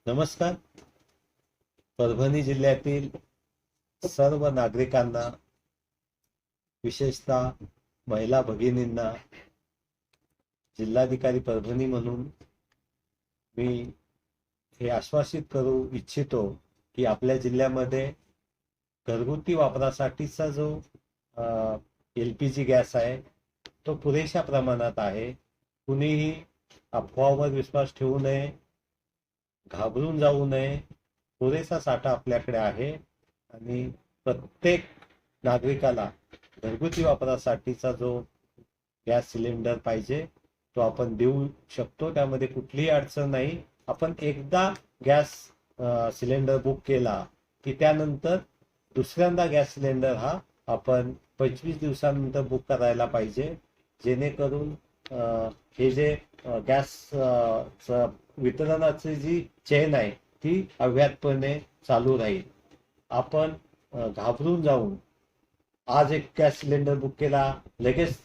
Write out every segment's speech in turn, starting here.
नमस्कार. परभणी जिल्ह्यातील सर्व नागरिकांना, विशेषतः महिला भगिनींना जिल्हाधिकारी परभणी म्हणून मी हे आश्वासित करू इच्छितो की आपल्या जिल्ह्यामध्ये घरगुती वापरासाठीचा जो LPG गॅस आहे तो पुरेशा प्रमाणात आहे. कुणीही अफवावर विश्वास ठेवू नये, घाबरून जाऊ नये. पुरेसा साठा आपल्याकडे आहे आणि प्रत्येक नागरिकाला घरगुती वापरासाठीचा जो गॅस सिलेंडर पाहिजे तो आपण देऊ शकतो. त्यामध्ये कुठलीही अडचण नाही. आपण एकदा गॅस सिलेंडर बुक केला की त्यानंतर दुसऱ्यांदा गॅस सिलेंडर हा आपण 25 दिवसानंतर बुक करायला पाहिजे, जेणेकरून हे जे गॅस वितरणाची जी चेन आहे ती अव्याहतपणे चालू राहील. आपण घाबरून जाऊन आज एक गॅस सिलेंडर बुक केला, लगेच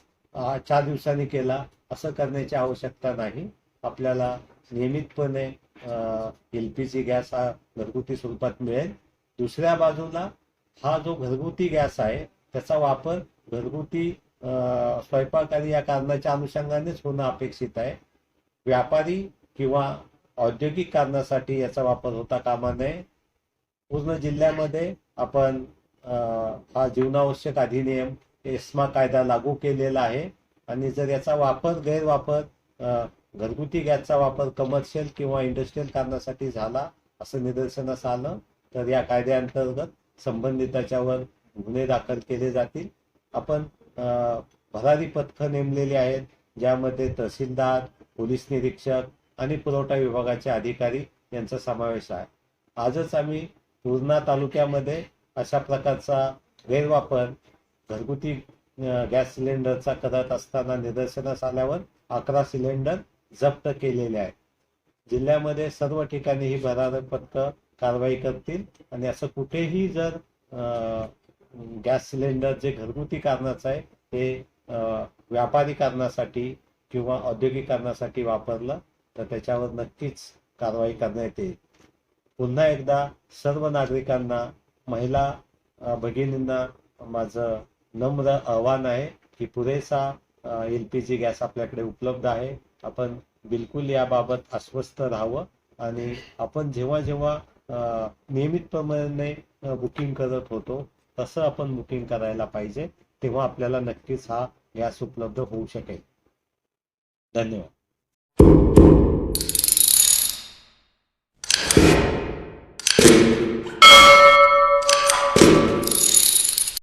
4 दिवसांनी केला, असं करण्याची आवश्यकता नाही. आपल्याला नियमितपणे LPG गॅस हा घरगुती स्वरूपात मिळेल. दुसऱ्या बाजूला हा जो घरगुती गॅस आहे त्याचा वापर घरगुती स्वयंपाक आणि या कारणाच्या अनुषंगानेच होणं अपेक्षित आहे. व्यापारी किंवा औद्योगिक कारणासाठी याचा वापर होता कामा नये. पूर्ण जिल्ह्यामध्ये आपण हा जीवनावश्यक अधिनियम एस्मा कायदा लागू केलेला आहे आणि जर याचा वापर गैरवापर घरगुती गॅसचा वापर कमर्शियल किंवा इंडस्ट्रियल कारणासाठी झाला असं निदर्शनास आलं तर या कायद्याअंतर्गत संबंधिताच्यावर गुन्हे दाखल केले जातील. आपण भरारी पथकं नेमलेली आहेत, ज्यामध्ये तहसीलदार, पोलीस निरीक्षक आणि पुरवठा विभागाचे अधिकारी यांचा समावेश आहे. आजच आम्ही पूर्णा तालुक्यामध्ये अशा प्रकारचा गैरवापर घरगुती गॅस सिलेंडरचा करत असताना निदर्शनास आल्यावर 11 सिलेंडर जप्त केलेले आहेत. जिल्ह्यामध्ये सर्व ठिकाणी ही भरारी पथकं कारवाई करतील आणि असं कुठेही जर गॅस सिलेंडर जे घरगुती कारणाचं आहे ते व्यापारी कारणासाठी किंवा औद्योगिक कारणासाठी वापरलं तर त्याच्यावर नक्कीच कारवाई करण्यात येईल. पुन्हा एकदा सर्व नागरिकांना, महिला भगिनींना माझं नम्र आव्हान आहे की पुरेसा LPG गॅस आपल्याकडे उपलब्ध आहे. आपण बिलकुल याबाबत आश्वस्त राहावं आणि आपण जेव्हा जेव्हा नियमितपणे बुकिंग करत होतो तसं आपण बुकिंग करायला पाहिजे. तेव्हा आपल्याला नक्कीच हा गॅस उपलब्ध होऊ शकेल. धन्यवाद.